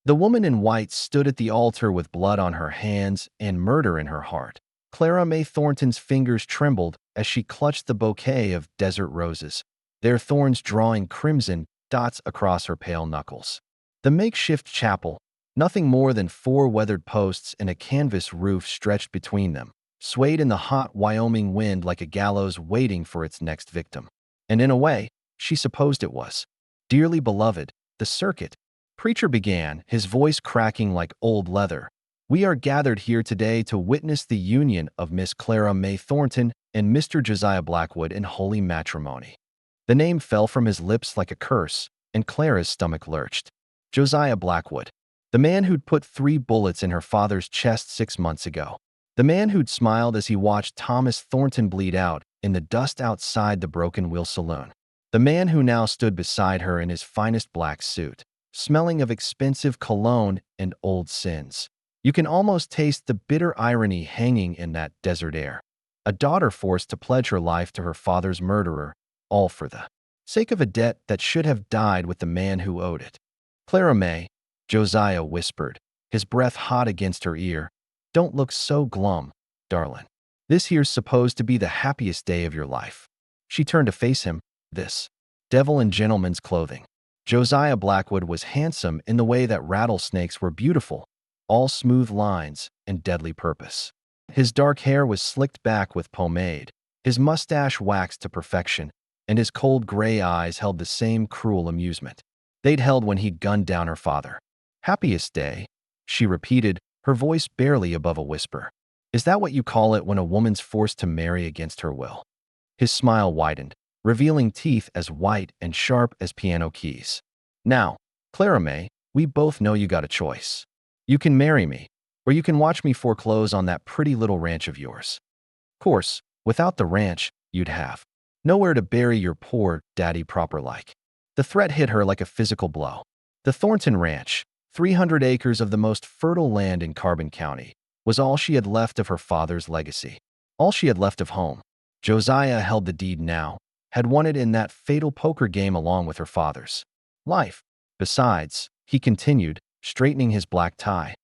The woman in white stood at the altar with blood on her hands and murder in her heart. Clara May Thornton's fingers trembled as she clutched the bouquet of desert roses, their thorns drawing crimson dots across her pale knuckles. The makeshift chapel, nothing more than 4 weathered posts and a canvas roof stretched between them, swayed in the hot Wyoming wind like a gallows waiting for its next victim. And in a way, she supposed it was. Dearly beloved, the circuit preacher began, his voice cracking like old leather. We are gathered here today to witness the union of Miss Clara May Thornton and Mr. Josiah Blackwood in holy matrimony. The name fell from his lips like a curse, and Clara's stomach lurched. Josiah Blackwood. The man who'd put 3 bullets in her father's chest 6 months ago. The man who'd smiled as he watched Thomas Thornton bleed out in the dust outside the Broken Wheel Saloon. The man who now stood beside her in his finest black suit, smelling of expensive cologne and old sins. You can almost taste the bitter irony hanging in that desert air. A daughter forced to pledge her life to her father's murderer, all for the sake of a debt that should have died with the man who owed it. Clara May, Josiah whispered, his breath hot against her ear. Don't look so glum, darling. This here's supposed to be the happiest day of your life. She turned to face him, this devil in gentleman's clothing. Josiah Blackwood was handsome in the way that rattlesnakes were beautiful, all smooth lines and deadly purpose. His dark hair was slicked back with pomade, his mustache waxed to perfection, and his cold gray eyes held the same cruel amusement they'd held when he'd gunned down her father. Happiest day, she repeated, her voice barely above a whisper. Is that what you call it when a woman's forced to marry against her will? His smile widened, revealing teeth as white and sharp as piano keys. Now, Clara May, we both know you got a choice. You can marry me, or you can watch me foreclose on that pretty little ranch of yours. Of course, without the ranch, you'd have nowhere to bury your poor daddy proper-like. The threat hit her like a physical blow. The Thornton Ranch, 300 acres of the most fertile land in Carbon County, was all she had left of her father's legacy. All she had left of home. Josiah held the deed now, had won it in that fatal poker game along with her father's life. Besides, he continued, straightening his black tie,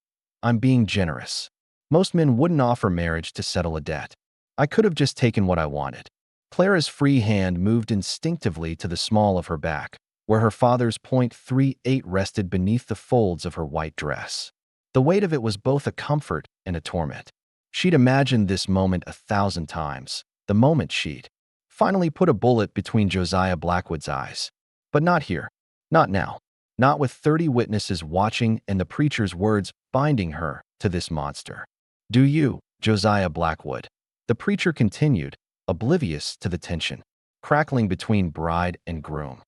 I'm being generous. Most men wouldn't offer marriage to settle a debt. I could have just taken what I wanted. Clara's free hand moved instinctively to the small of her back, where her father's .38 rested beneath the folds of her white dress. The weight of it was both a comfort and a torment. She'd imagined this moment 1,000 times, the moment she'd finally put a bullet between Josiah Blackwood's eyes. But not here. Not now. Not with 30 witnesses watching and the preacher's words binding her to this monster. Do you, Josiah Blackwood? The preacher continued, oblivious to the tension crackling between bride and groom.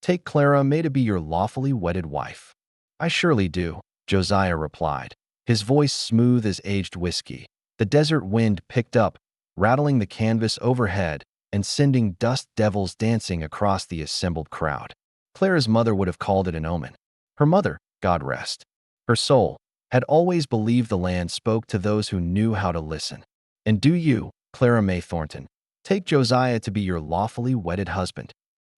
Take Clara May to be your lawfully wedded wife. I surely do, Josiah replied, his voice smooth as aged whiskey. The desert wind picked up, rattling the canvas overhead and sending dust devils dancing across the assembled crowd. Clara's mother would have called it an omen. Her mother, God rest her soul, had always believed the land spoke to those who knew how to listen. And do you, Clara May Thornton, take Josiah to be your lawfully wedded husband?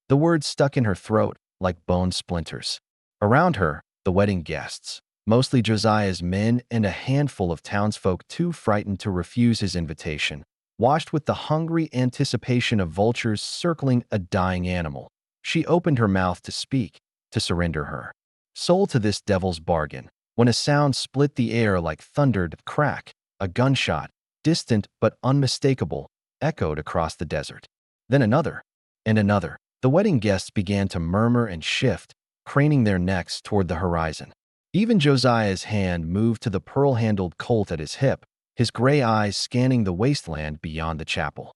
The words stuck in her throat like bone splinters. Around her, the wedding guests, mostly Josiah's men and a handful of townsfolk too frightened to refuse his invitation, watched with the hungry anticipation of vultures circling a dying animal. She opened her mouth to speak, to surrender her soul to this devil's bargain, when a sound split the air like thundered crack. A gunshot, distant but unmistakable, echoed across the desert. Then another, and another. The wedding guests began to murmur and shift, craning their necks toward the horizon. Even Josiah's hand moved to the pearl-handled Colt at his hip, his gray eyes scanning the wasteland beyond the chapel.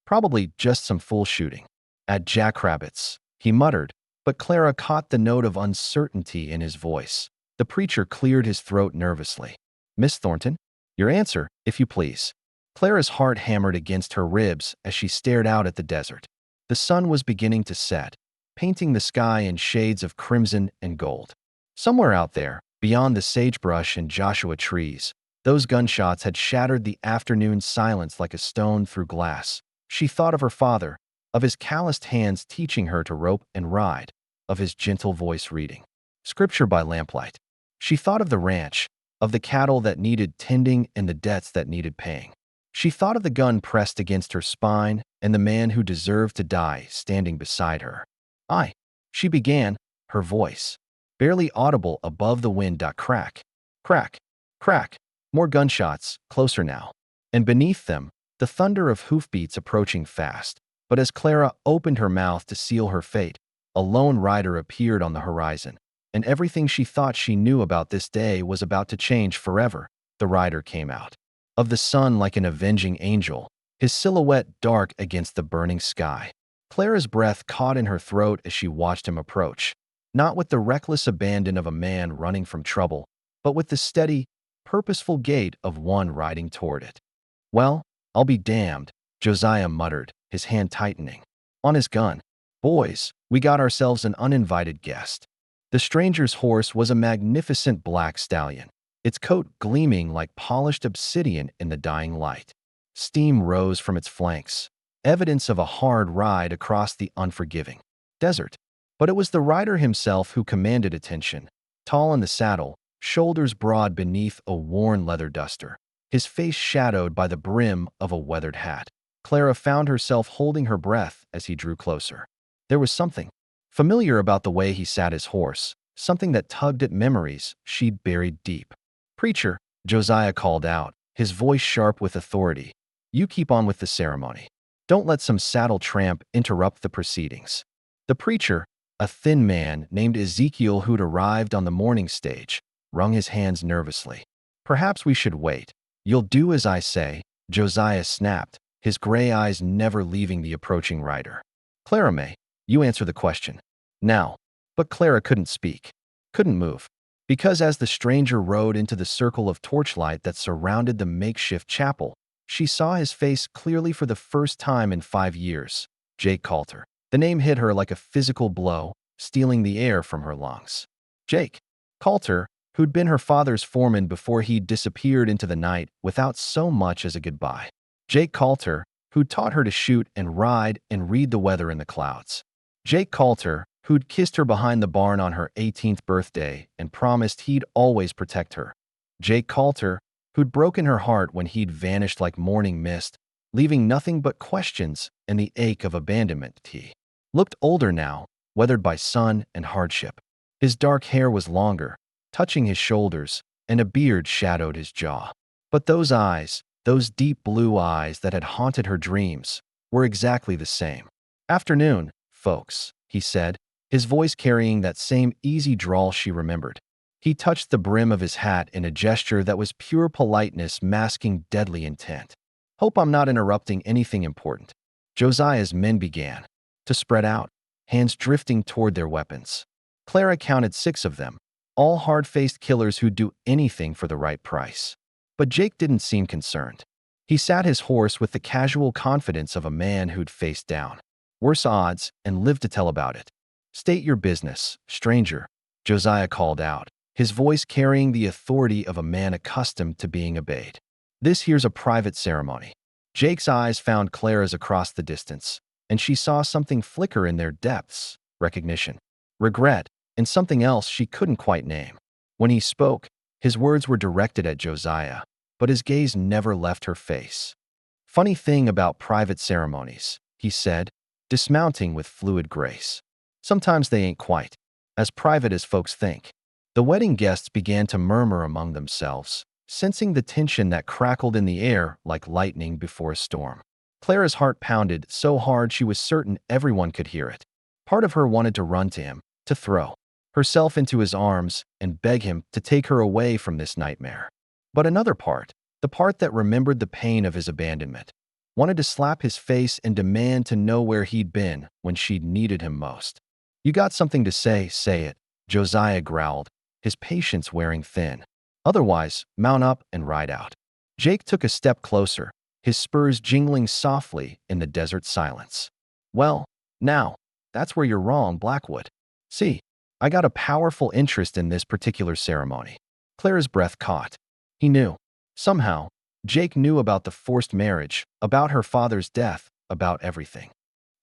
Probably just some fool shooting at jackrabbits, he muttered, but Clara caught the note of uncertainty in his voice. The preacher cleared his throat nervously. Miss Thornton, your answer, if you please. Clara's heart hammered against her ribs as she stared out at the desert. The sun was beginning to set, painting the sky in shades of crimson and gold. Somewhere out there, beyond the sagebrush and Joshua trees, those gunshots had shattered the afternoon silence like a stone through glass. She thought of her father, of his calloused hands teaching her to rope and ride, of his gentle voice reading scripture by lamplight. She thought of the ranch, of the cattle that needed tending and the debts that needed paying. She thought of the gun pressed against her spine and the man who deserved to die standing beside her. "I," she began, her voice, barely audible above the wind. Crack, crack, crack. More gunshots, closer now. And beneath them, the thunder of hoofbeats approaching fast. But as Clara opened her mouth to seal her fate, a lone rider appeared on the horizon, and everything she thought she knew about this day was about to change forever. The rider came out of the sun like an avenging angel, his silhouette dark against the burning sky. Clara's breath caught in her throat as she watched him approach, not with the reckless abandon of a man running from trouble, but with the steady, purposeful gait of one riding toward it. "Well, I'll be damned," Josiah muttered, his hand tightening on his gun. "Boys, we got ourselves an uninvited guest." The stranger's horse was a magnificent black stallion, its coat gleaming like polished obsidian in the dying light. Steam rose from its flanks, evidence of a hard ride across the unforgiving desert. But it was the rider himself who commanded attention, tall in the saddle, shoulders broad beneath a worn leather duster, his face shadowed by the brim of a weathered hat. Clara found herself holding her breath as he drew closer. There was something familiar about the way he sat his horse, something that tugged at memories she'd buried deep. "Preacher," Josiah called out, his voice sharp with authority, "you keep on with the ceremony. Don't let some saddle tramp interrupt the proceedings." The preacher, a thin man named Ezekiel who'd arrived on the morning stage, wrung his hands nervously. "Perhaps we should wait. You'll do as I say," Josiah snapped, his gray eyes never leaving the approaching rider. "Clara May, you answer the question. Now." But Clara couldn't speak, couldn't move, because as the stranger rode into the circle of torchlight that surrounded the makeshift chapel, she saw his face clearly for the first time in 5 years. Jake Coulter. The name hit her like a physical blow, stealing the air from her lungs. Jake Coulter, who'd been her father's foreman before he'd disappeared into the night without so much as a goodbye. Jake Coulter, who'd taught her to shoot and ride and read the weather in the clouds. Jake Coulter, who'd kissed her behind the barn on her 18th birthday and promised he'd always protect her. Jake Coulter, who'd broken her heart when he'd vanished like morning mist, leaving nothing but questions and the ache of abandonment. He looked older now, weathered by sun and hardship. His dark hair was longer, touching his shoulders, and a beard shadowed his jaw. But those eyes, those deep blue eyes that had haunted her dreams, were exactly the same. "Afternoon, folks," he said, his voice carrying that same easy drawl she remembered. He touched the brim of his hat in a gesture that was pure politeness masking deadly intent. "Hope I'm not interrupting anything important." Josiah's men began to spread out, hands drifting toward their weapons. Clara counted 6 of them, all hard-faced killers who'd do anything for the right price. But Jake didn't seem concerned. He sat his horse with the casual confidence of a man who'd faced down worse odds and lived to tell about it. "State your business, stranger," Josiah called out, his voice carrying the authority of a man accustomed to being obeyed. "This here's a private ceremony." Jake's eyes found Clara's across the distance, and she saw something flicker in their depths: recognition, regret, and something else she couldn't quite name. When he spoke, his words were directed at Josiah, but his gaze never left her face. "Funny thing about private ceremonies," he said, dismounting with fluid grace. "Sometimes they ain't quite as private as folks think." The wedding guests began to murmur among themselves, sensing the tension that crackled in the air like lightning before a storm. Clara's heart pounded so hard she was certain everyone could hear it. Part of her wanted to run to him, to throw herself into his arms and beg him to take her away from this nightmare. But another part, the part that remembered the pain of his abandonment, wanted to slap his face and demand to know where he'd been when she'd needed him most. "You got something to say it," Josiah growled, his patience wearing thin. "Otherwise, mount up and ride out." Jake took a step closer, his spurs jingling softly in the desert silence. "Well, now, that's where you're wrong, Blackwood. See, I got a powerful interest in this particular ceremony." Clara's breath caught. He knew. Somehow, Jake knew about the forced marriage, about her father's death, about everything.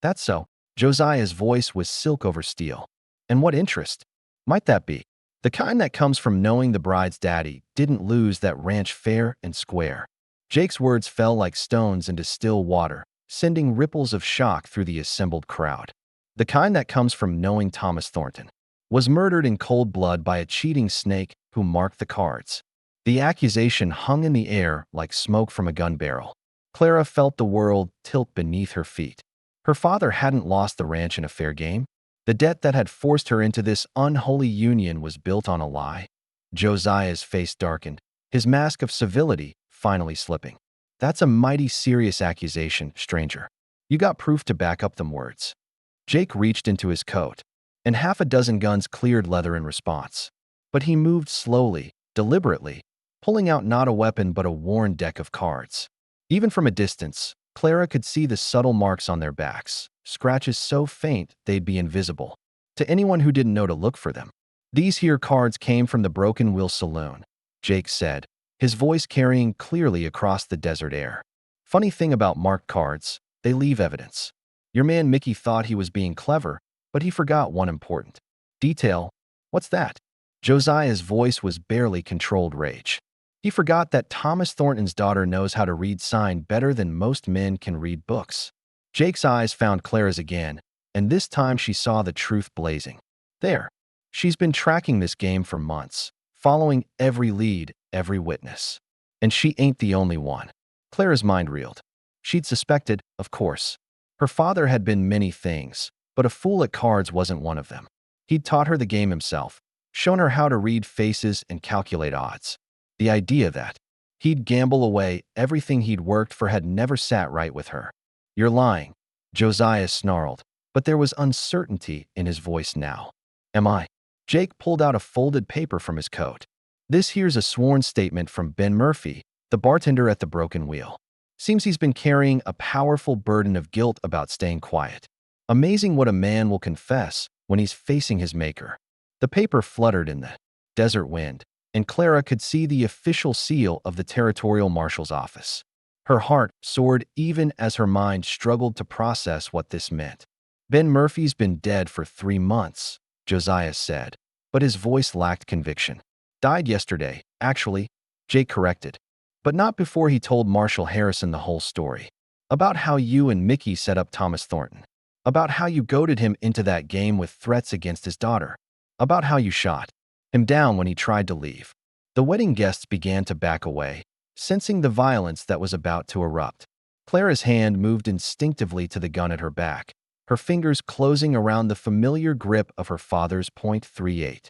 "That's so." Josiah's voice was silk over steel. "And what interest might that be?" The kind that comes from knowing the bride's daddy didn't lose that ranch fair and square. Jake's words fell like stones into still water, sending ripples of shock through the assembled crowd. The kind that comes from knowing Thomas Thornton was murdered in cold blood by a cheating snake who marked the cards. The accusation hung in the air like smoke from a gun barrel. Clara felt the world tilt beneath her feet. Her father hadn't lost the ranch in a fair game. The debt that had forced her into this unholy union was built on a lie. Josiah's face darkened, his mask of civility finally slipping. That's a mighty serious accusation, stranger. You got proof to back up them words. Jake reached into his coat, and half a dozen guns cleared leather in response. But he moved slowly, deliberately, pulling out not a weapon but a worn deck of cards. Even from a distance, Clara could see the subtle marks on their backs, scratches so faint they'd be invisible to anyone who didn't know to look for them. These here cards came from the Broken Wheel Saloon, Jake said, his voice carrying clearly across the desert air. Funny thing about marked cards, they leave evidence. Your man Mickey thought he was being clever, but he forgot one important detail. What's that? Josiah's voice was barely controlled rage. He forgot that Thomas Thornton's daughter knows how to read sign better than most men can read books. Jake's eyes found Clara's again, and this time she saw the truth blazing. There. She's been tracking this game for months, following every lead, every witness. And she ain't the only one. Clara's mind reeled. She'd suspected, of course. Her father had been many things, but a fool at cards wasn't one of them. He'd taught her the game himself, shown her how to read faces and calculate odds. The idea that he'd gamble away everything he'd worked for had never sat right with her. You're lying, Josiah snarled, but there was uncertainty in his voice now. Am I? Jake pulled out a folded paper from his coat. This here's a sworn statement from Ben Murphy, the bartender at the Broken Wheel. Seems he's been carrying a powerful burden of guilt about staying quiet. Amazing what a man will confess when he's facing his maker. The paper fluttered in the desert wind, and Clara could see the official seal of the territorial marshal's office. Her heart soared even as her mind struggled to process what this meant. Ben Murphy's been dead for 3 months, Josiah said, but his voice lacked conviction. Died yesterday, actually, Jake corrected, but not before he told Marshal Harrison the whole story. About how you and Mickey set up Thomas Thornton. About how you goaded him into that game with threats against his daughter. About how you shot him down when he tried to leave. The wedding guests began to back away, sensing the violence that was about to erupt. Clara's hand moved instinctively to the gun at her back, her fingers closing around the familiar grip of her father's .38.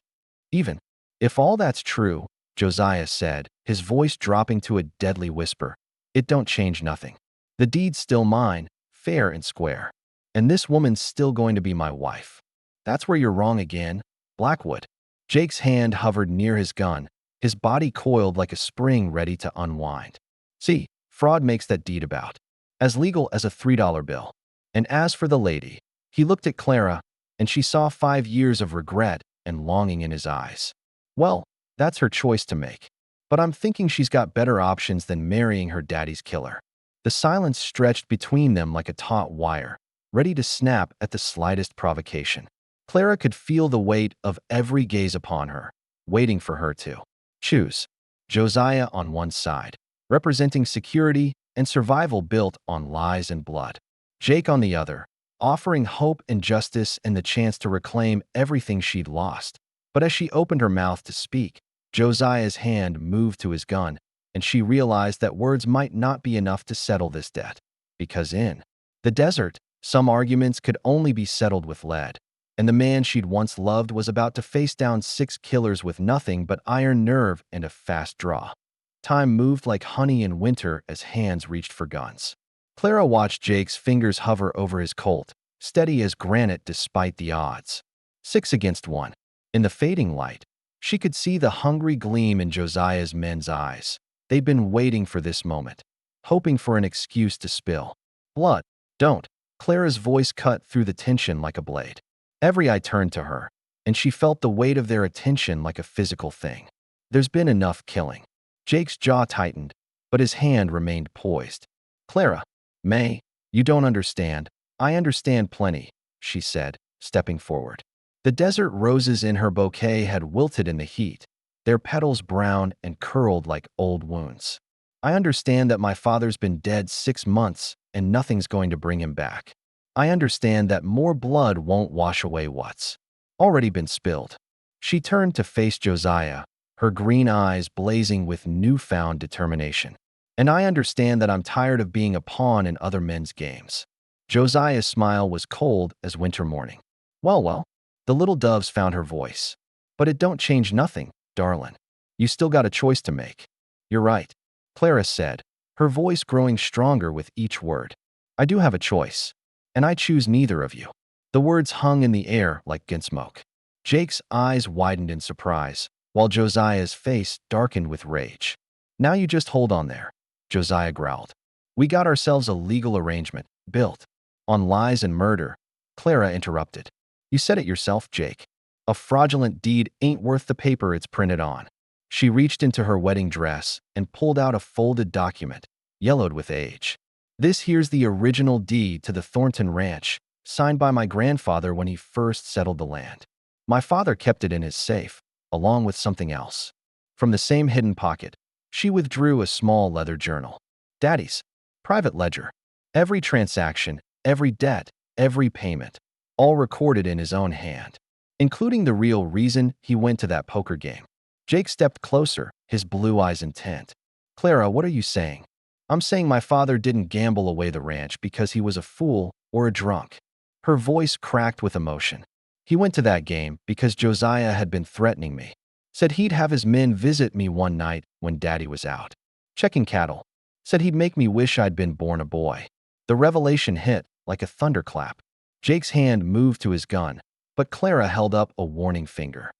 Even if all that's true, Josiah said, his voice dropping to a deadly whisper, it don't change nothing. The deed's still mine, fair and square. And this woman's still going to be my wife. That's where you're wrong again, Blackwood. Jake's hand hovered near his gun, his body coiled like a spring ready to unwind. See, fraud makes that deed about as legal as a $3 bill. And as for the lady, he looked at Clara, and she saw 5 years of regret and longing in his eyes. Well, that's her choice to make. But I'm thinking she's got better options than marrying her daddy's killer. The silence stretched between them like a taut wire, ready to snap at the slightest provocation. Clara could feel the weight of every gaze upon her, waiting for her to choose. Josiah on one side, representing security and survival built on lies and blood. Jake on the other, offering hope and justice and the chance to reclaim everything she'd lost. But as she opened her mouth to speak, Josiah's hand moved to his gun, and she realized that words might not be enough to settle this debt. Because in the desert, some arguments could only be settled with lead. And the man she'd once loved was about to face down 6 killers with nothing but iron nerve and a fast draw. Time moved like honey in winter as hands reached for guns. Clara watched Jake's fingers hover over his Colt, steady as granite despite the odds. 6 against 1. In the fading light, she could see the hungry gleam in Josiah's men's eyes. They'd been waiting for this moment, hoping for an excuse to spill blood. Don't. Clara's voice cut through the tension like a blade. Every eye turned to her, and she felt the weight of their attention like a physical thing. There's been enough killing. Jake's jaw tightened, but his hand remained poised. Clara, May, you don't understand. I understand plenty, she said, stepping forward. The desert roses in her bouquet had wilted in the heat, their petals brown and curled like old wounds. I understand that my father's been dead 6 months and nothing's going to bring him back. I understand that more blood won't wash away what's already been spilled. She turned to face Josiah, her green eyes blazing with newfound determination. And I understand that I'm tired of being a pawn in other men's games. Josiah's smile was cold as winter morning. Well, the little doves found her voice. But it don't change nothing, darlin'. You still got a choice to make. You're right, Clara said, her voice growing stronger with each word. I do have a choice, and I choose neither of you. The words hung in the air like gunsmoke. Jake's eyes widened in surprise, while Josiah's face darkened with rage. Now you just hold on there, Josiah growled. We got ourselves a legal arrangement, built on lies and murder. Clara interrupted. You said it yourself, Jake. A fraudulent deed ain't worth the paper it's printed on. She reached into her wedding dress and pulled out a folded document, yellowed with age. This here's the original deed to the Thornton Ranch, signed by my grandfather when he first settled the land. My father kept it in his safe, along with something else. From the same hidden pocket, she withdrew a small leather journal. Daddy's private ledger. Every transaction, every debt, every payment, all recorded in his own hand, including the real reason he went to that poker game. Jake stepped closer, his blue eyes intent. Clara, what are you saying? I'm saying my father didn't gamble away the ranch because he was a fool or a drunk. Her voice cracked with emotion. He went to that game because Josiah had been threatening me. Said he'd have his men visit me one night when Daddy was out checking cattle. Said he'd make me wish I'd been born a boy. The revelation hit like a thunderclap. Jake's hand moved to his gun, but Clara held up a warning finger.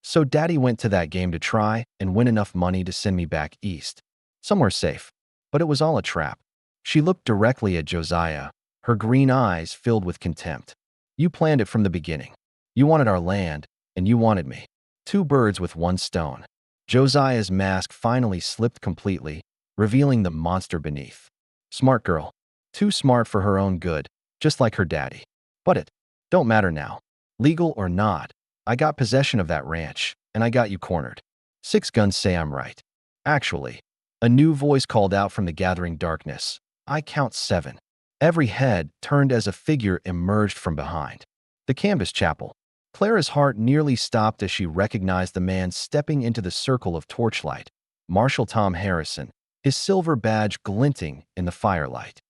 So Daddy went to that game to try and win enough money to send me back east, somewhere safe. But it was all a trap. She looked directly at Josiah, her green eyes filled with contempt. You planned it from the beginning. You wanted our land, and you wanted me. Two birds with one stone. Josiah's mask finally slipped completely, revealing the monster beneath. Smart girl. Too smart for her own good, just like her daddy. But it don't matter now. Legal or not, I got possession of that ranch, and I got you cornered. 6 guns say I'm right. Actually, a new voice called out from the gathering darkness. I count 7. Every head turned as a figure emerged from behind. The canvas chapel. Clara's heart nearly stopped as she recognized the man stepping into the circle of torchlight. Marshal Tom Harrison, his silver badge glinting in the firelight.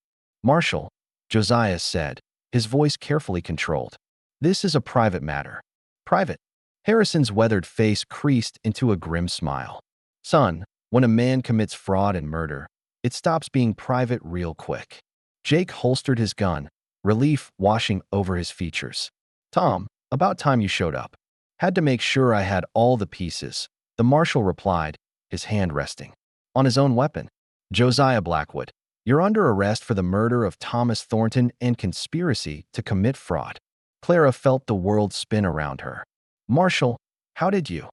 Marshal, Josiah said, his voice carefully controlled. This is a private matter. Private. Harrison's weathered face creased into a grim smile. Son, when a man commits fraud and murder, it stops being private real quick. Jake holstered his gun, relief washing over his features. Tom, about time you showed up. Had to make sure I had all the pieces, the marshal replied, his hand resting on his own weapon. Josiah Blackwood, you're under arrest for the murder of Thomas Thornton and conspiracy to commit fraud. Clara felt the world spin around her. Marshal, how did you?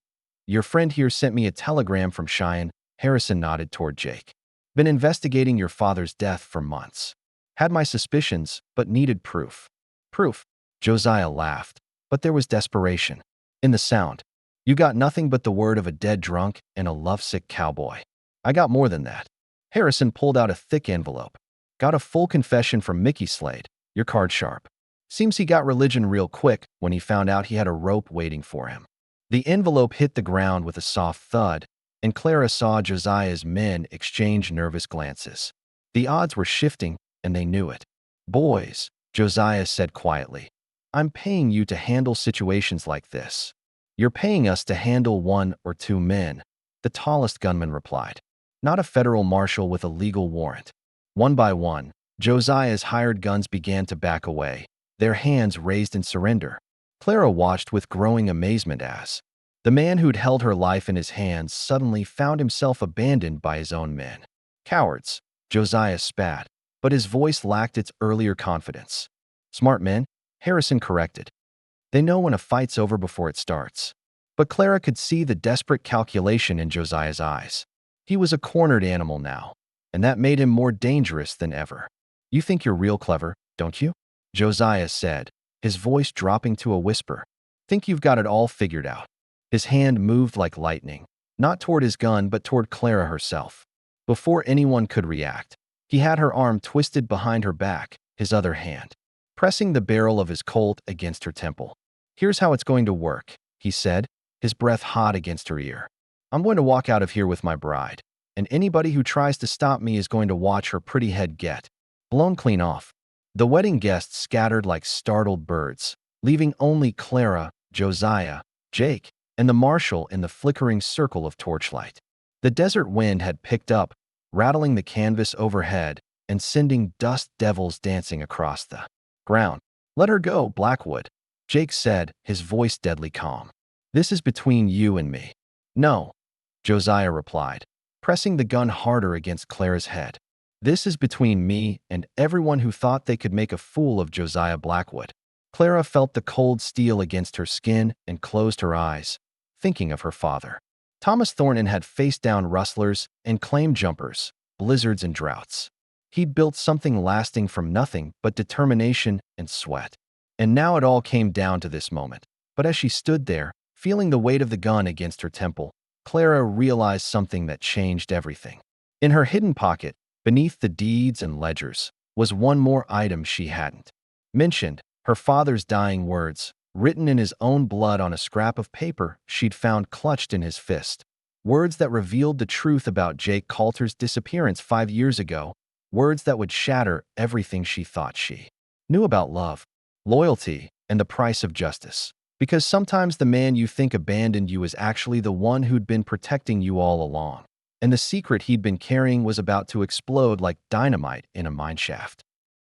Your friend here sent me a telegram from Cheyenne. Harrison nodded toward Jake. Been investigating your father's death for months. Had my suspicions, but needed proof. Proof? Josiah laughed, but there was desperation in the sound. You got nothing but the word of a dead drunk and a lovesick cowboy. I got more than that. Harrison pulled out a thick envelope. Got a full confession from Mickey Slade, your card sharp. Seems he got religion real quick when he found out he had a rope waiting for him. The envelope hit the ground with a soft thud, and Clara saw Josiah's men exchange nervous glances. The odds were shifting, and they knew it. Boys, Josiah said quietly, I'm paying you to handle situations like this. You're paying us to handle 1 or 2 men, the tallest gunman replied. Not a federal marshal with a legal warrant. One by one, Josiah's hired guns began to back away, their hands raised in surrender. Clara watched with growing amazement as the man who'd held her life in his hands suddenly found himself abandoned by his own men. Cowards, Josiah spat, but his voice lacked its earlier confidence. Smart men, Harrison corrected. They know when a fight's over before it starts. But Clara could see the desperate calculation in Josiah's eyes. He was a cornered animal now, and that made him more dangerous than ever. You think you're real clever, don't you? Josiah said, his voice dropping to a whisper. Think you've got it all figured out." His hand moved like lightning, not toward his gun but toward Clara herself. Before anyone could react, he had her arm twisted behind her back, his other hand pressing the barrel of his Colt against her temple. "Here's how it's going to work," he said, his breath hot against her ear. "I'm going to walk out of here with my bride, and anybody who tries to stop me is going to watch her pretty head get blown clean off." The wedding guests scattered like startled birds, leaving only Clara, Josiah, Jake, and the marshal in the flickering circle of torchlight. The desert wind had picked up, rattling the canvas overhead and sending dust devils dancing across the ground. "Let her go, Blackwood," Jake said, his voice deadly calm. "This is between you and me." "No," Josiah replied, pressing the gun harder against Clara's head. "This is between me and everyone who thought they could make a fool of Josiah Blackwood." Clara felt the cold steel against her skin and closed her eyes, thinking of her father. Thomas Thornton had faced down rustlers and claim jumpers, blizzards and droughts. He'd built something lasting from nothing but determination and sweat. And now it all came down to this moment. But as she stood there, feeling the weight of the gun against her temple, Clara realized something that changed everything. In her hidden pocket, beneath the deeds and ledgers, was one more item she hadn't mentioned: her father's dying words, written in his own blood on a scrap of paper she'd found clutched in his fist. Words that revealed the truth about Jake Coulter's disappearance 5 years ago. Words that would shatter everything she thought she knew about love, loyalty, and the price of justice. Because sometimes the man you think abandoned you is actually the one who'd been protecting you all along. And the secret he'd been carrying was about to explode like dynamite in a mineshaft.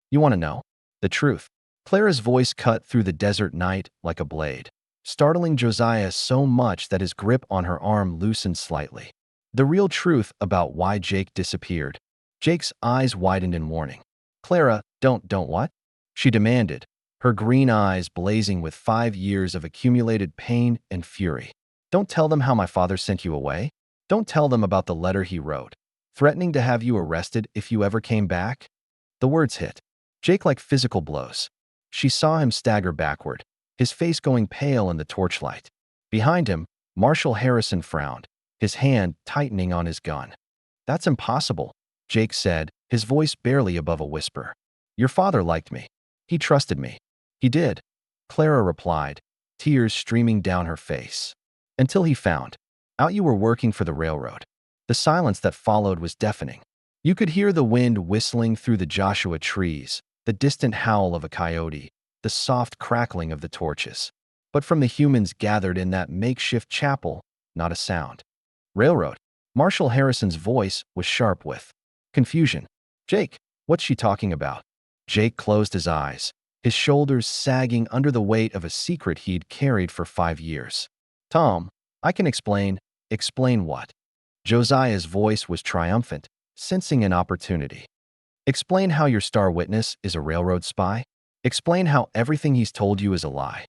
"You want to know the truth?" Clara's voice cut through the desert night like a blade, startling Josiah so much that his grip on her arm loosened slightly. "The real truth about why Jake disappeared." Jake's eyes widened in warning. "Clara, don't what?" she demanded, her green eyes blazing with 5 years of accumulated pain and fury. "Don't tell them how my father sent you away? Don't tell them about the letter he wrote, threatening to have you arrested if you ever came back?" The words hit Jake like physical blows. She saw him stagger backward, his face going pale in the torchlight. Behind him, Marshal Harrison frowned, his hand tightening on his gun. "That's impossible," Jake said, his voice barely above a whisper. "Your father liked me. He trusted me." "He did," Clara replied, tears streaming down her face. "Until he found out you were working for the railroad." The silence that followed was deafening. You could hear the wind whistling through the Joshua trees, the distant howl of a coyote, the soft crackling of the torches. But from the humans gathered in that makeshift chapel, not a sound. "Railroad?" Marshal Harrison's voice was sharp with confusion. "Jake, what's she talking about?" Jake closed his eyes, his shoulders sagging under the weight of a secret he'd carried for 5 years. "Tom, I can explain." "Explain what?" Josiah's voice was triumphant, sensing an opportunity. "Explain how your star witness is a railroad spy. Explain how everything he's told you is a lie."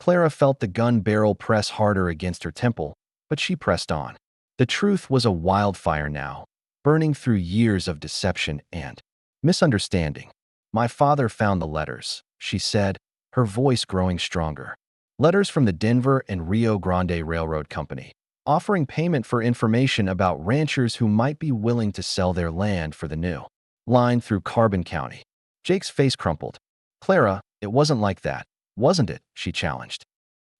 Clara felt the gun barrel press harder against her temple, but she pressed on. The truth was a wildfire now, burning through years of deception and misunderstanding. "My father found the letters," she said, her voice growing stronger. "Letters from the Denver and Rio Grande Railroad Company, offering payment for information about ranchers who might be willing to sell their land for the new line through Carbon County." Jake's face crumpled. "Clara, it wasn't like that, wasn't it?" she challenged.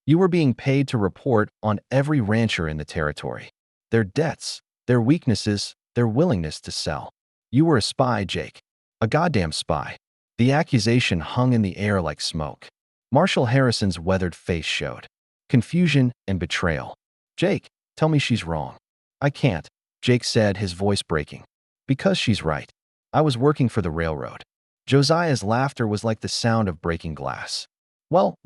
"You were being paid to report on every rancher in the territory. Their debts, their weaknesses, their willingness to sell. You were a spy, Jake. A goddamn spy." The accusation hung in the air like smoke. Marshal Harrison's weathered face showed confusion and betrayal. "Jake, tell me she's wrong." "I can't," Jake said, his voice breaking. "Because she's right. I was working for the railroad." Josiah's laughter was like the sound of breaking glass. Well.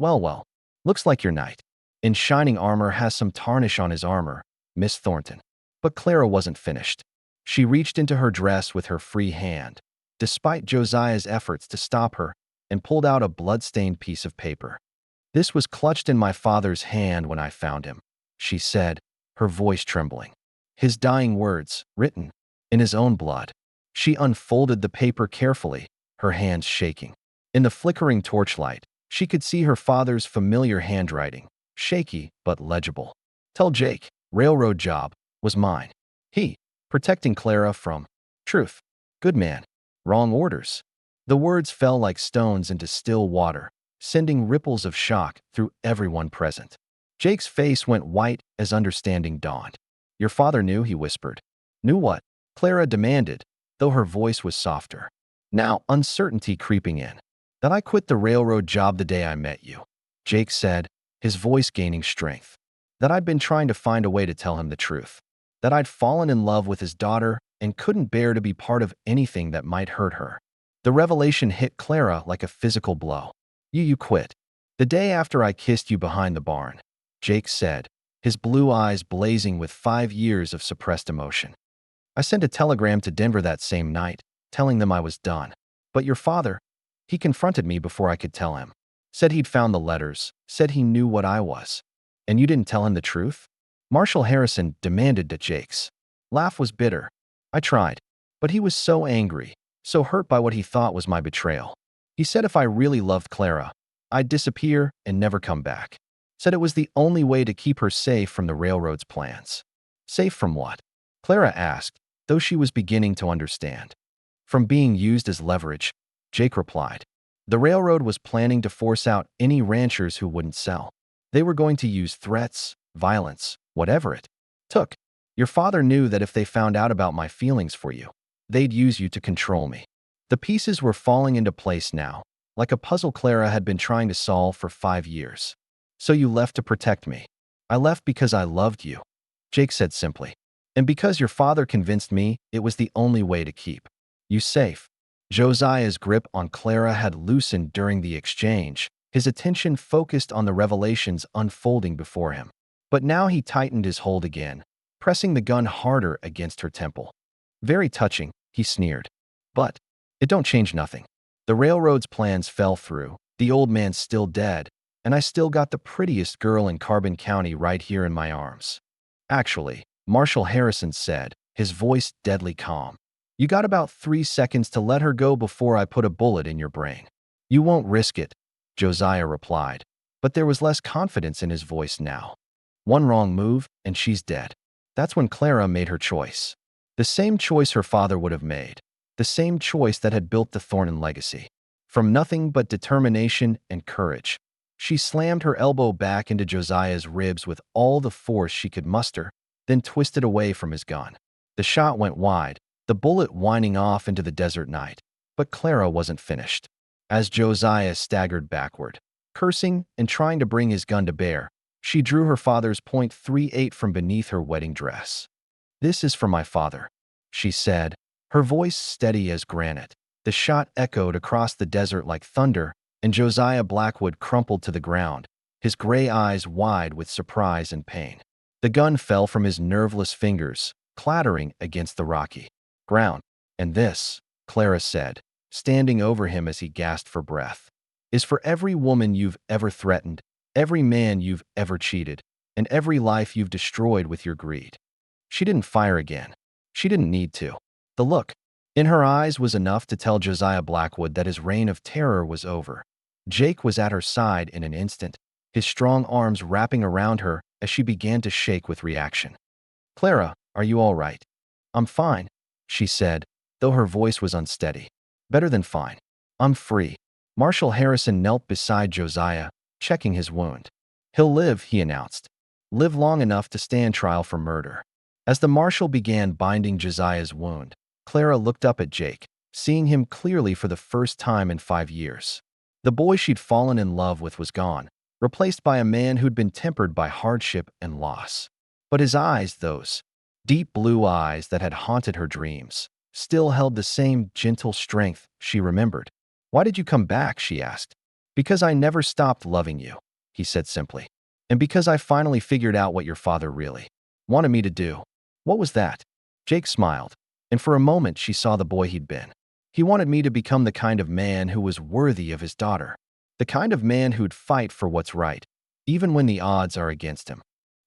Looks like your knight in shining armor has some tarnish on his armor, Miss Thornton." But Clara wasn't finished. She reached into her dress with her free hand, despite Josiah's efforts to stop her, and pulled out a blood-stained piece of paper. "This was clutched in my father's hand when I found him," she said, her voice trembling. "His dying words, written in his own blood." She unfolded the paper carefully, her hands shaking. In the flickering torchlight, she could see her father's familiar handwriting, shaky but legible. Tell Jake, railroad job, was mine. He, protecting Clara from truth. Good man. Wrong orders. The words fell like stones into still water, sending ripples of shock through everyone present. Jake's face went white as understanding dawned. Your father knew, he whispered. Knew what? Clara demanded, though her voice was softer. Now, uncertainty creeping in. That I quit the railroad job the day I met you, Jake said, his voice gaining strength. That I'd been trying to find a way to tell him the truth. That I'd fallen in love with his daughter and couldn't bear to be part of anything that might hurt her. The revelation hit Clara like a physical blow. You quit. The day after I kissed you behind the barn, Jake said, his blue eyes blazing with 5 years of suppressed emotion. I sent a telegram to Denver that same night, telling them I was done. But your father, he confronted me before I could tell him. Said he'd found the letters, said he knew what I was. And you didn't tell him the truth? Marshall Harrison demanded that Jake's laugh was bitter. I tried, but he was so angry, so hurt by what he thought was my betrayal. He said if I really loved Clara, I'd disappear and never come back. Said it was the only way to keep her safe from the railroad's plans. Safe from what? Clara asked, though she was beginning to understand. From being used as leverage, Jake replied. The railroad was planning to force out any ranchers who wouldn't sell. They were going to use threats, violence, whatever it took. Your father knew that if they found out about my feelings for you, they'd use you to control me. The pieces were falling into place now, like a puzzle Clara had been trying to solve for 5 years. So you left to protect me. I left because I loved you, Jake said simply. And because your father convinced me it was the only way to keep you safe. Josiah's grip on Clara had loosened during the exchange, his attention focused on the revelations unfolding before him. But now he tightened his hold again, pressing the gun harder against her temple. Very touching, he sneered. But it don't change nothing. The railroad's plans fell through, the old man's still dead, and I still got the prettiest girl in Carbon County right here in my arms. Actually, Marshall Harrison said, his voice deadly calm. You got about 3 seconds to let her go before I put a bullet in your brain. You won't risk it, Josiah replied, but there was less confidence in his voice now. One wrong move, and she's dead. That's when Clara made her choice. The same choice her father would have made. The same choice that had built the Thornton legacy. From nothing but determination and courage. She slammed her elbow back into Josiah's ribs with all the force she could muster, then twisted away from his gun. The shot went wide, the bullet whining off into the desert night. But Clara wasn't finished. As Josiah staggered backward, cursing and trying to bring his gun to bear, she drew her father's .38 from beneath her wedding dress. This is for my father, she said, her voice steady as granite. The shot echoed across the desert like thunder, and Josiah Blackwood crumpled to the ground, his gray eyes wide with surprise and pain. The gun fell from his nerveless fingers, clattering against the rocky ground. And this, Clara said, standing over him as he gasped for breath, is for every woman you've ever threatened, every man you've ever cheated, and every life you've destroyed with your greed. She didn't fire again. She didn't need to. The look in her eyes was enough to tell Josiah Blackwood that his reign of terror was over. Jake was at her side in an instant, his strong arms wrapping around her as she began to shake with reaction. Clara, are you all right? I'm fine, she said, though her voice was unsteady. Better than fine. I'm free. Marshall Harrison knelt beside Josiah, checking his wound. He'll live, he announced. Live long enough to stand trial for murder. As the marshal began binding Josiah's wound, Clara looked up at Jake, seeing him clearly for the first time in 5 years. The boy she'd fallen in love with was gone, replaced by a man who'd been tempered by hardship and loss. But his eyes, those deep blue eyes that had haunted her dreams, still held the same gentle strength she remembered. Why did you come back? She asked. Because I never stopped loving you, he said simply. And because I finally figured out what your father really wanted me to do. What was that? Jake smiled, and for a moment she saw the boy he'd been. He wanted me to become the kind of man who was worthy of his daughter. The kind of man who'd fight for what's right, even when the odds are against him.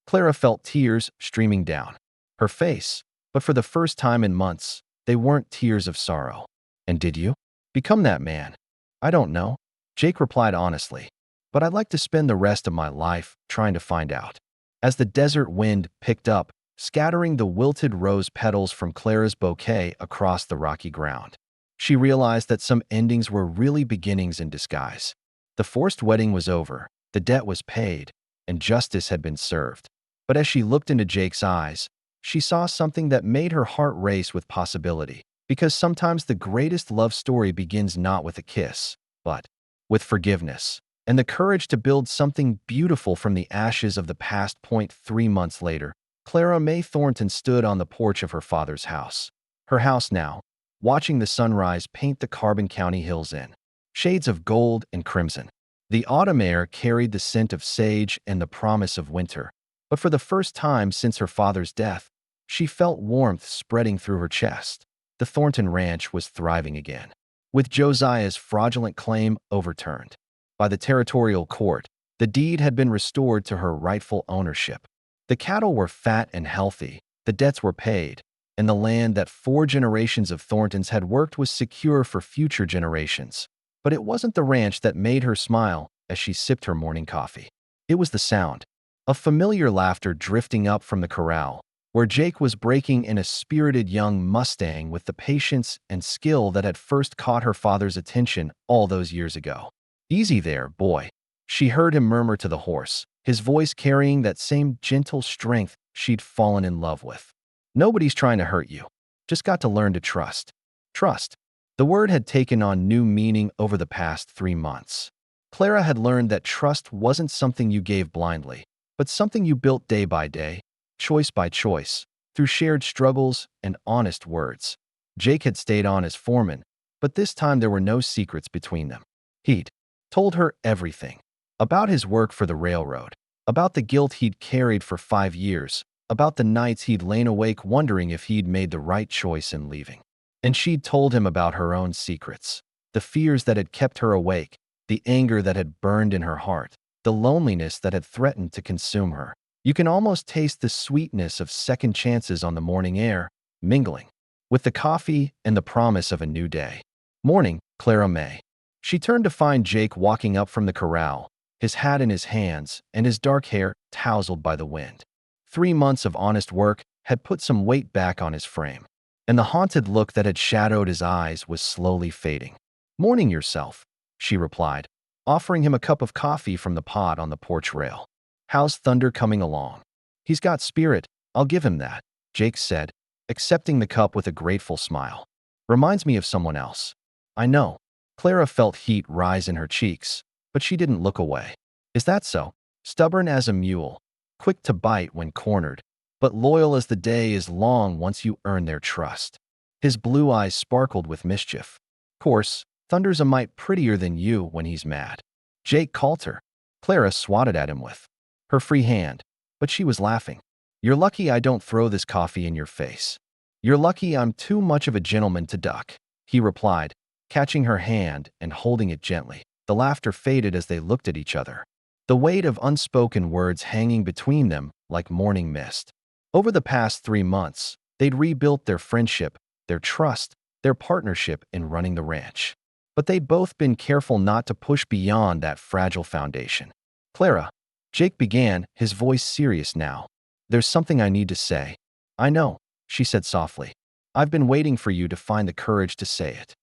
Clara felt tears streaming down her face, but for the first time in months, they weren't tears of sorrow. And did you become that man? I don't know, Jake replied honestly. but I'd like to spend the rest of my life trying to find out. As the desert wind picked up, scattering the wilted rose petals from Clara's bouquet across the rocky ground, she realized that some endings were really beginnings in disguise. The forced wedding was over, the debt was paid, and justice had been served. But as she looked into Jake's eyes, she saw something that made her heart race with possibility. Because sometimes the greatest love story begins not with a kiss, but with forgiveness and the courage to build something beautiful from the ashes of the past. 3 months later, Clara May Thornton stood on the porch of her father's house. Her house now, watching the sunrise paint the Carbon County hills in shades of gold and crimson. The autumn air carried the scent of sage and the promise of winter. But for the first time since her father's death, she felt warmth spreading through her chest. The Thornton Ranch was thriving again, with Josiah's fraudulent claim overturned by the territorial court. The deed had been restored to her rightful ownership. The cattle were fat and healthy, the debts were paid, and the land that 4 generations of Thorntons had worked was secure for future generations. But it wasn't the ranch that made her smile as she sipped her morning coffee. It was the sound of familiar laughter drifting up from the corral, where Jake was breaking in a spirited young Mustang with the patience and skill that had first caught her father's attention all those years ago. "Easy there, boy," she heard him murmur to the horse, his voice carrying that same gentle strength she'd fallen in love with. "Nobody's trying to hurt you. Just got to learn to trust." Trust. The word had taken on new meaning over the past 3 months. Clara had learned that trust wasn't something you gave blindly, but something you built day by day, choice by choice, through shared struggles and honest words. Jake had stayed on as foreman, but this time there were no secrets between them. He'd told her everything about his work for the railroad, about the guilt he'd carried for 5 years, about the nights he'd lain awake wondering if he'd made the right choice in leaving. And she'd told him about her own secrets, the fears that had kept her awake, the anger that had burned in her heart, the loneliness that had threatened to consume her. You can almost taste the sweetness of second chances on the morning air, mingling with the coffee and the promise of a new day. Morning, Clara May. She turned to find Jake walking up from the corral, his hat in his hands and his dark hair tousled by the wind. 3 months of honest work had put some weight back on his frame, and the haunted look that had shadowed his eyes was slowly fading. "Morning yourself," she replied, offering him a cup of coffee from the pot on the porch rail. "How's Thunder coming along?" "He's got spirit, I'll give him that," Jake said, accepting the cup with a grateful smile. "Reminds me of someone else." "I know." Clara felt heat rise in her cheeks, but she didn't look away. "Is that so?" Stubborn as a mule, quick to bite when cornered, but loyal as the day is long once you earn their trust. His blue eyes sparkled with mischief. "Course, Thunder's a mite prettier than you when he's mad." Jake called her. Clara swatted at him with her free hand, but she was laughing. "You're lucky I don't throw this coffee in your face. You're lucky I'm too much of a gentleman to duck," he replied, catching her hand and holding it gently. The laughter faded as they looked at each other, the weight of unspoken words hanging between them like morning mist. Over the past 3 months, they'd rebuilt their friendship, their trust, their partnership in running the ranch. But they'd both been careful not to push beyond that fragile foundation. "Clara," Jake began, his voice serious now, "there's something I need to say." "I know," she said softly. "I've been waiting for you to find the courage to say it."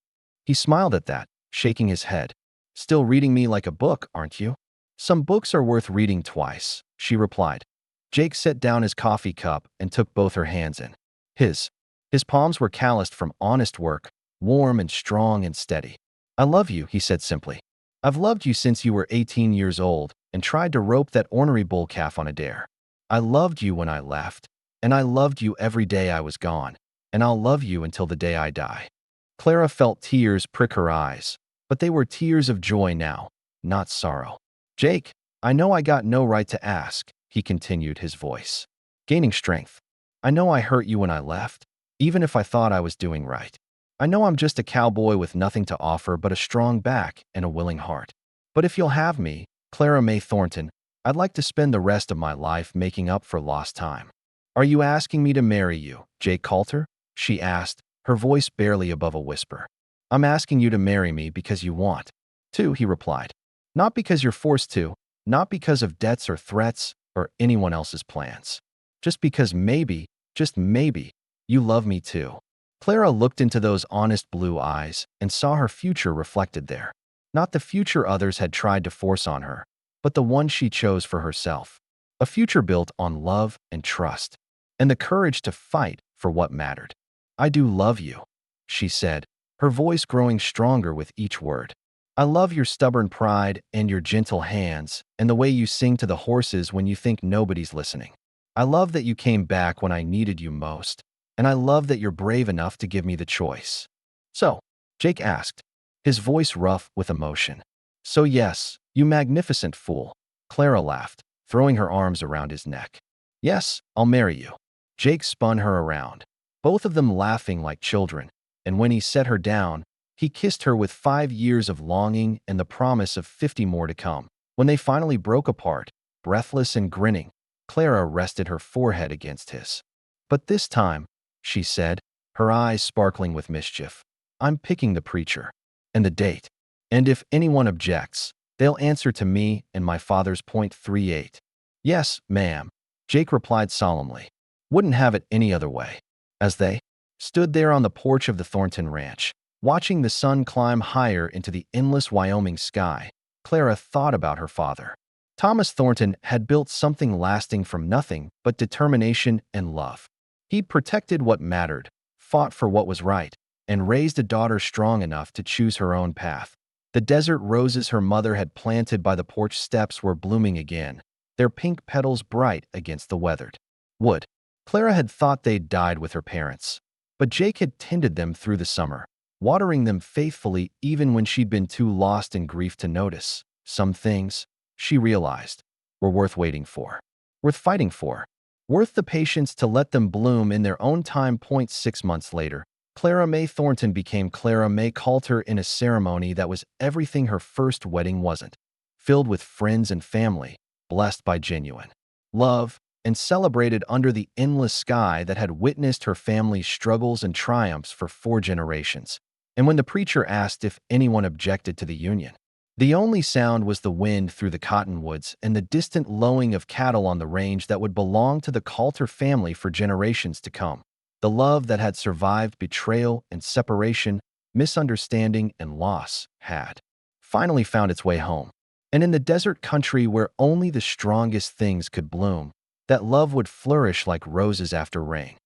He smiled at that, shaking his head. "Still reading me like a book, aren't you?" "Some books are worth reading twice," she replied. Jake set down his coffee cup and took both her hands in his. His palms were calloused from honest work, warm and strong and steady. "I love you," he said simply. "I've loved you since you were 18 years old and tried to rope that ornery bull calf on a dare. I loved you when I left, and I loved you every day I was gone, and I'll love you until the day I die." Clara felt tears prick her eyes, but they were tears of joy now, not sorrow. "Jake, I know I got no right to ask," he continued, his voice gaining strength. "I know I hurt you when I left, even if I thought I was doing right. I know I'm just a cowboy with nothing to offer but a strong back and a willing heart. But if you'll have me, Clara May Thornton, I'd like to spend the rest of my life making up for lost time." "Are you asking me to marry you, Jake Coulter?" she asked, her voice barely above a whisper. "I'm asking you to marry me because you want to," he replied. Not because you're forced to, not because of debts or threats or anyone else's plans. Just because maybe, just maybe, you love me too. Clara looked into those honest blue eyes and saw her future reflected there. Not the future others had tried to force on her, but the one she chose for herself. A future built on love and trust, and the courage to fight for what mattered. I do love you, she said, her voice growing stronger with each word. I love your stubborn pride and your gentle hands and the way you sing to the horses when you think nobody's listening. I love that you came back when I needed you most, and I love that you're brave enough to give me the choice. So, Jake asked, his voice rough with emotion. So yes, you magnificent fool. Clara laughed, throwing her arms around his neck. Yes, I'll marry you. Jake spun her around, both of them laughing like children, and when he set her down, he kissed her with 5 years of longing and the promise of 50 more to come. When they finally broke apart, breathless and grinning, Clara rested her forehead against his. But this time, she said, her eyes sparkling with mischief, I'm picking the preacher and the date. And if anyone objects, they'll answer to me and my father's .38. Yes, ma'am, Jake replied solemnly. Wouldn't have it any other way. As they stood there on the porch of the Thornton Ranch, watching the sun climb higher into the endless Wyoming sky, Clara thought about her father. Thomas Thornton had built something lasting from nothing but determination and love. He'd protected what mattered, fought for what was right, and raised a daughter strong enough to choose her own path. The desert roses her mother had planted by the porch steps were blooming again, their pink petals bright against the weathered wood. Clara had thought they'd died with her parents, but Jake had tended them through the summer, watering them faithfully even when she'd been too lost in grief to notice. Some things, she realized, were worth waiting for, worth fighting for, worth the patience to let them bloom in their own time. 6 months later, Clara May Thornton became Clara May Coulter in a ceremony that was everything her first wedding wasn't, filled with friends and family, blessed by genuine love, and celebrated under the endless sky that had witnessed her family's struggles and triumphs for 4 generations. And when the preacher asked if anyone objected to the union, the only sound was the wind through the cottonwoods and the distant lowing of cattle on the range that would belong to the Coulter family for generations to come. The love that had survived betrayal and separation, misunderstanding and loss had finally found its way home. And in the desert country where only the strongest things could bloom, that love would flourish like roses after rain.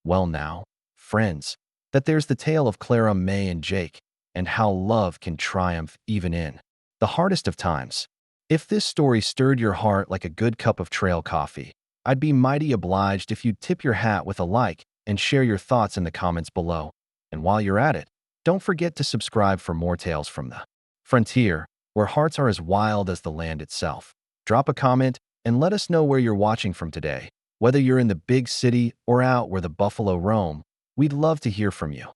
Well now, friends, that there's the tale of Clara May and Jake, and how love can triumph even in the hardest of times. If this story stirred your heart like a good cup of trail coffee, I'd be mighty obliged if you'd tip your hat with a like and share your thoughts in the comments below. And while you're at it, don't forget to subscribe for more tales from the frontier, where hearts are as wild as the land itself. Drop a comment and let us know where you're watching from today. Whether you're in the big city or out where the buffalo roam, we'd love to hear from you.